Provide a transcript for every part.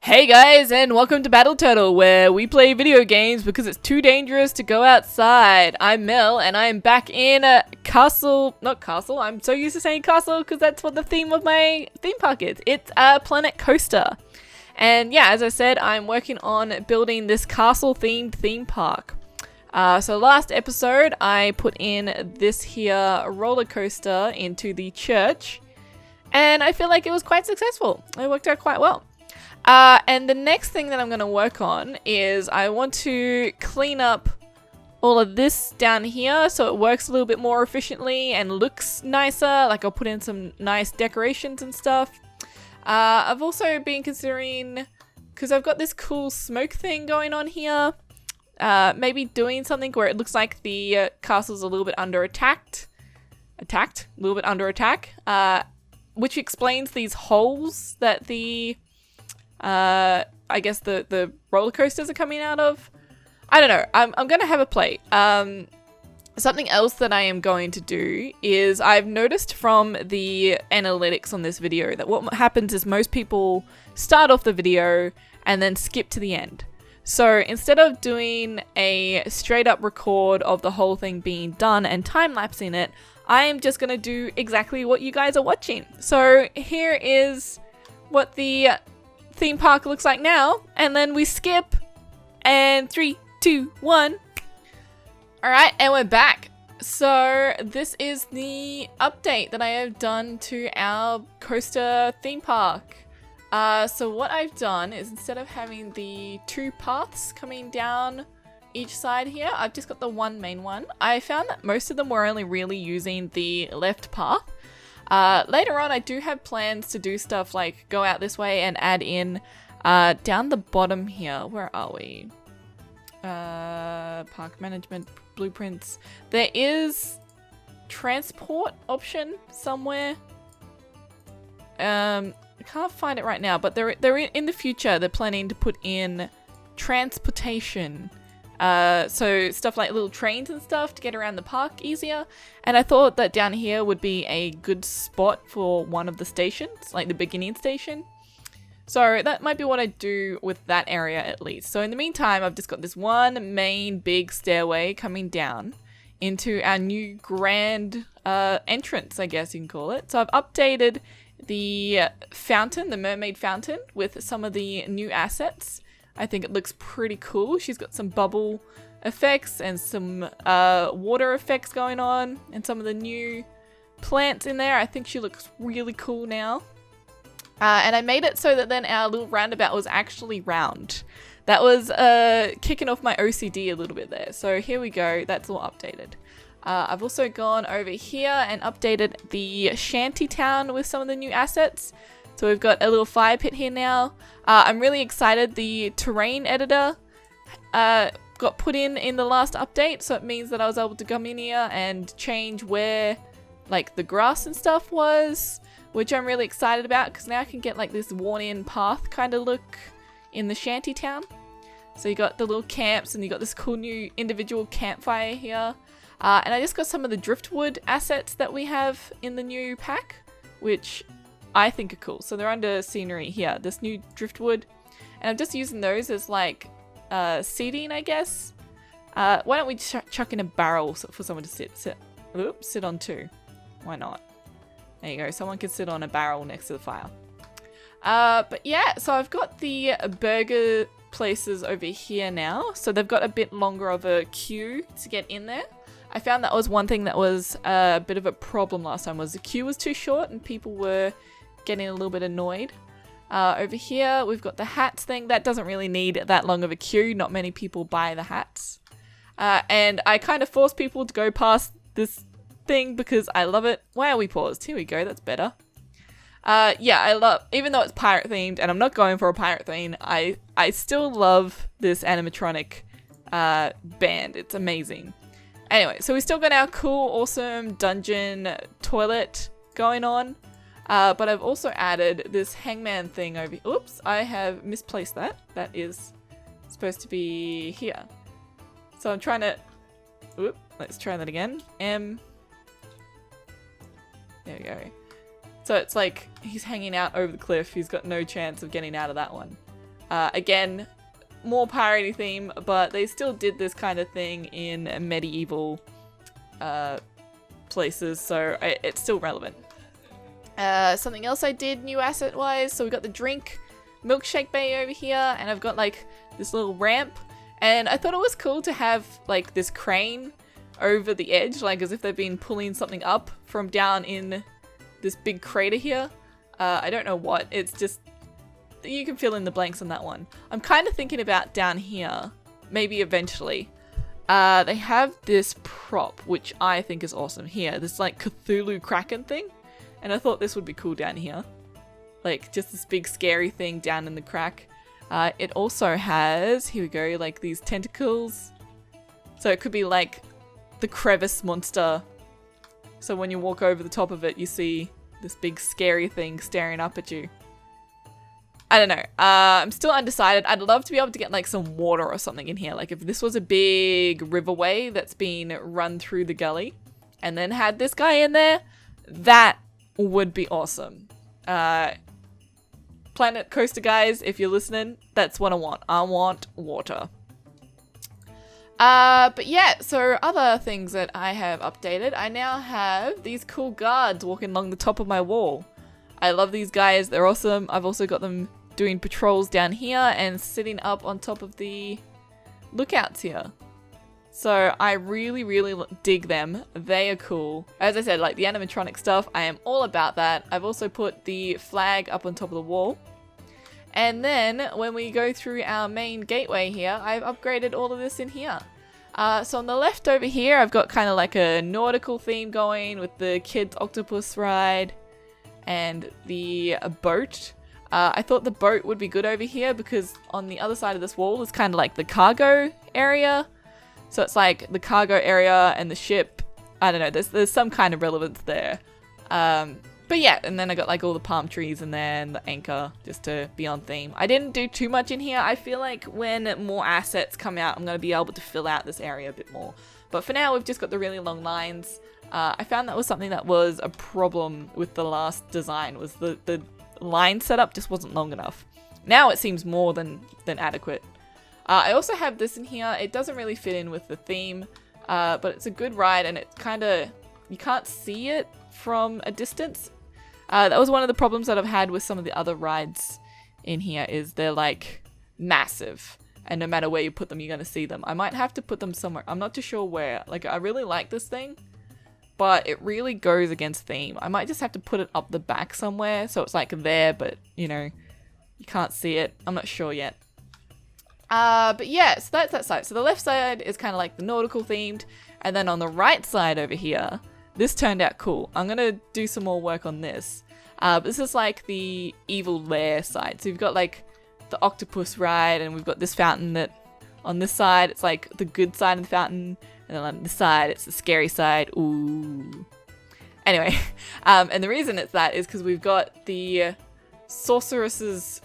Hey guys, and welcome to Battle Turtle, where we play video games because it's too dangerous to go outside. I'm Mel, and I am back in a not castle, I'm so used to saying castle because that's what the theme of my theme park is. It's a Planet Coaster. And yeah, as I said, I'm working on building this castle-themed theme park. So last episode, I put in this here roller coaster into the church, and I feel like it was quite successful. It worked out quite well. And the next thing that I'm going to work on is I want to clean up all of this down here so it works a little bit more efficiently and looks nicer. Like I'll put in some nice decorations and stuff. I've also been considering, because I've got this cool smoke thing going on here, maybe doing something where it looks like the castle's a little bit under attack, which explains these holes that the I guess the roller coasters are coming out of. I don't know. I'm going to have a play. Something else that I am going to do is I've noticed from the analytics on this video that what happens is most people start off the video and then skip to the end. So instead of doing a straight up record of the whole thing being done and time-lapsing it, I am just going to do exactly what you guys are watching. So here is what the theme park looks like now, and then we skip, and 3, 2, 1. Alright, and we're back. So this is the update that I have done to our coaster theme park. So what I've done is instead of having the two paths coming down each side here, I've just got the one main one. I found that most of them were only really using the left path. Later on, I do have plans to do stuff like go out this way and add in down the bottom here. Where are we? Park management blueprints. There is transport option somewhere. I can't find it right now, but they're in the future. They're planning to put in transportation. So stuff like little trains and stuff to get around the park easier. And I thought that down here would be a good spot for one of the stations, like the beginning station. So that might be what I do with that area at least. So in the meantime, I've just got this one main big stairway coming down into our new grand entrance, I guess you can call it. So I've updated the fountain, the mermaid fountain, with some of the new assets. I think it looks pretty cool. She's got some bubble effects and some water effects going on and some of the new plants in there. I think she looks really cool now. And I made it so that then our little roundabout was actually round. That was kicking off my OCD a little bit there. So here we go. That's all updated. I've also gone over here and updated the shanty town with some of the new assets. So we've got a little fire pit here now. I'm really excited. The terrain editor got put in the last update. So it means that I was able to come in here and change where like the grass and stuff was, which I'm really excited about because now I can get like this worn in path kind of look in the shanty town. So you got the little camps and you got this cool new individual campfire here. And I just got some of the driftwood assets that we have in the new pack, which I think are cool. So they're under scenery here, this new driftwood. And I'm just using those as like seating, I guess. Why don't we chuck in a barrel for someone to sit on too. Why not? There you go. Someone can sit on a barrel next to the fire. But yeah, so I've got the burger places over here now. So they've got a bit longer of a queue to get in there. I found that was one thing that was a bit of a problem last time, was the queue was too short and people were getting a little bit annoyed. Over here, we've got the hats thing. That doesn't really need that long of a queue. Not many people buy the hats. And I kind of force people to go past this thing because I love it. Wow, we paused. Here we go. That's better. Yeah, I love, even though it's pirate themed and I'm not going for a pirate theme, I still love this animatronic band. It's amazing. Anyway, so we still got our cool, awesome dungeon toilet going on. But I've also added this hangman thing over. Oops, I have misplaced that. That is supposed to be here. So I'm trying to. Oop, let's try that again. There we go. So it's like he's hanging out over the cliff. He's got no chance of getting out of that one. Again, more piratey theme, but they still did this kind of thing in medieval places, so it's still relevant. Something else I did new asset wise, so we got the drink milkshake bay over here, and I've got like this little ramp, and I thought it was cool to have like this crane over the edge, like as if they've been pulling something up from down in this big crater here. I don't know what, it's just, you can fill in the blanks on that one. I'm kind of thinking about down here, maybe eventually. They have this prop, which I think is awesome here, this like Cthulhu Kraken thing, and I thought this would be cool down here. Like just this big scary thing down in the crack. It also has, here we go, like these tentacles. So it could be like the crevice monster. So when you walk over the top of it, you see this big scary thing staring up at you. I don't know. I'm still undecided. I'd love to be able to get like some water or something in here. Like if this was a big riverway that's been run through the gully and then had this guy in there, that would be awesome. Planet Coaster guys, if you're listening, that's what I want. I want water. But yeah, so other things that I have updated, I now have these cool guards walking along the top of my wall. I love these guys, they're awesome. I've also got them doing patrols down here and sitting up on top of the lookouts here. So I really, really dig them. They are cool. As I said, like the animatronic stuff, I am all about that. I've also put the flag up on top of the wall. And then when we go through our main gateway here, I've upgraded all of this in here. So on the left over here, I've got kind of like a nautical theme going with the kids' octopus ride and the boat. I thought the boat would be good over here because on the other side of this wall is kind of like the cargo area. So it's like the cargo area and the ship. I don't know, there's some kind of relevance there. But yeah, and then I got like all the palm trees in there and the anchor just to be on theme. I didn't do too much in here. I feel like when more assets come out, I'm going to be able to fill out this area a bit more. But for now, we've just got the really long lines. I found that was something that was a problem with the last design, was the line setup just wasn't long enough. Now it seems more than adequate. I also have this in here. It doesn't really fit in with the theme, but it's a good ride and it kind of, you can't see it from a distance. That was one of the problems that I've had with some of the other rides in here, is they're like massive and no matter where you put them, you're going to see them. I might have to put them somewhere. I'm not too sure where. Like, I really like this thing, but it really goes against theme. I might just have to put it up the back somewhere so it's like there, but you know, you can't see it. I'm not sure yet. But yeah, so that's that side. So the left side is kind of like the nautical themed, and then on the right side over here, this turned out cool. I'm going to do some more work on this. This is like the evil lair side. So you've got like the octopus ride, and we've got this fountain that on this side, it's like the good side of the fountain. And then on this side, it's the scary side. Ooh. Anyway, and the reason it's that is because we've got the sorceress's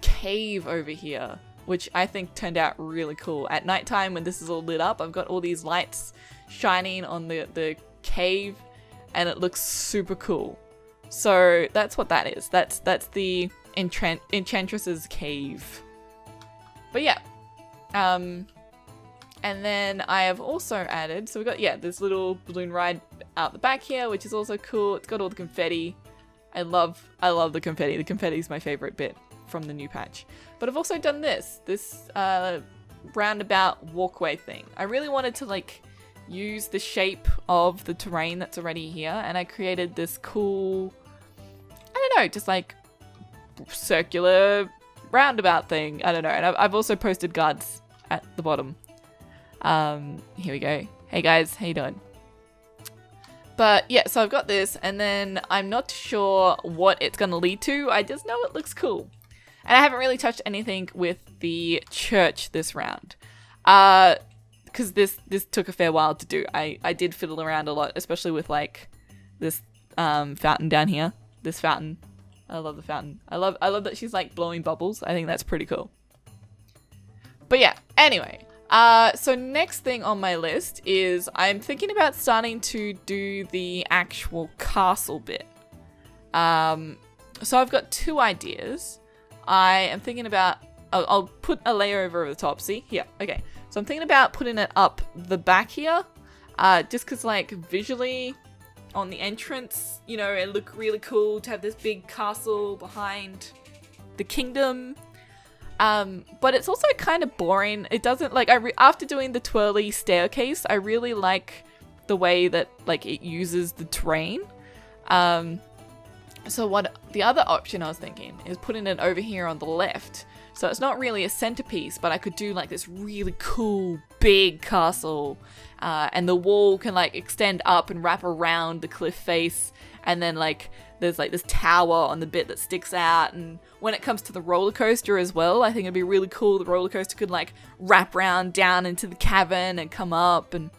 cave over here, which I think turned out really cool. At nighttime, when this is all lit up, I've got all these lights shining on the cave, and it looks super cool. So that's what that is. That's the Enchantress's cave. But yeah. And then I have also added, so we've got, yeah, this little balloon ride out the back here, which is also cool. It's got all the confetti. I love the confetti. The confetti is my favorite bit from the new patch. But I've also done this roundabout walkway thing. I really wanted to like use the shape of the terrain that's already here, and I created this cool, I don't know, just like circular roundabout thing. I don't know. And I've also posted guards at the bottom. Here we go. Hey guys, how you doing? But yeah, so I've got this, and then I'm not sure what it's going to lead to. I just know it looks cool. And I haven't really touched anything with the church this round. Because this took a fair while to do. I did fiddle around a lot, especially with like this fountain down here. This fountain. I love the fountain. I love that she's like blowing bubbles. I think that's pretty cool. But yeah, anyway. So next thing on my list is I'm thinking about starting to do the actual castle bit. So I've got two ideas. I am thinking about, I'll put a layer over the top. See? Here. Okay. So I'm thinking about putting it up the back here. Just because, like, visually on the entrance, you know, it looked really cool to have this big castle behind the kingdom. But it's also kind of boring. It doesn't, like, after doing the twirly staircase, I really like the way that, like, it uses the terrain. So what the other option I was thinking is putting it over here on the left. So it's not really a centerpiece, but I could do like this really cool big castle, and the wall can like extend up and wrap around the cliff face, and then like there's like this tower on the bit that sticks out. And when it comes to the roller coaster as well, I think it'd be really cool. The roller coaster could like wrap around down into the cavern and come up. And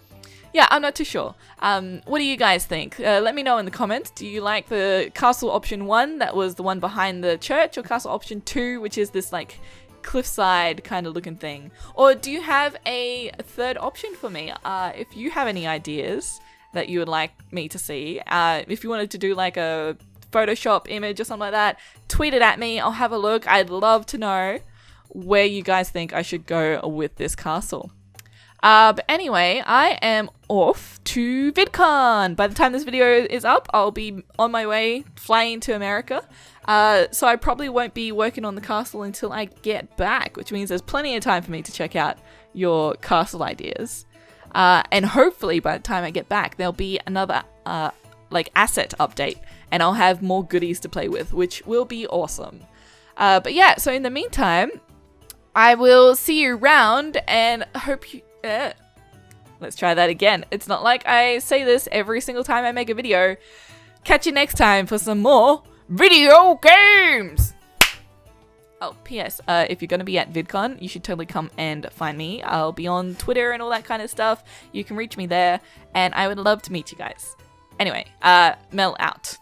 yeah, I'm not too sure. What do you guys think? Let me know in the comments. Do you like the castle option 1, that was the one behind the church, or castle option 2, which is this like cliffside kind of looking thing? Or do you have a third option for me? If you have any ideas that you would like me to see, if you wanted to do like a Photoshop image or something like that, tweet it at me. I'll have a look. I'd love to know where you guys think I should go with this castle. But anyway, I am off to VidCon. By the time this video is up, I'll be on my way flying to America. So I probably won't be working on the castle until I get back, which means there's plenty of time for me to check out your castle ideas. And hopefully by the time I get back, there'll be another like asset update, and I'll have more goodies to play with, which will be awesome. But yeah, so in the meantime, I will see you around, and hope you... let's try that again. It's not like I say this every single time I make a video. Catch you next time for some more video games! Oh, P.S. If you're going to be at VidCon, you should totally come and find me. I'll be on Twitter and all that kind of stuff. You can reach me there, and I would love to meet you guys. Anyway, Mel out.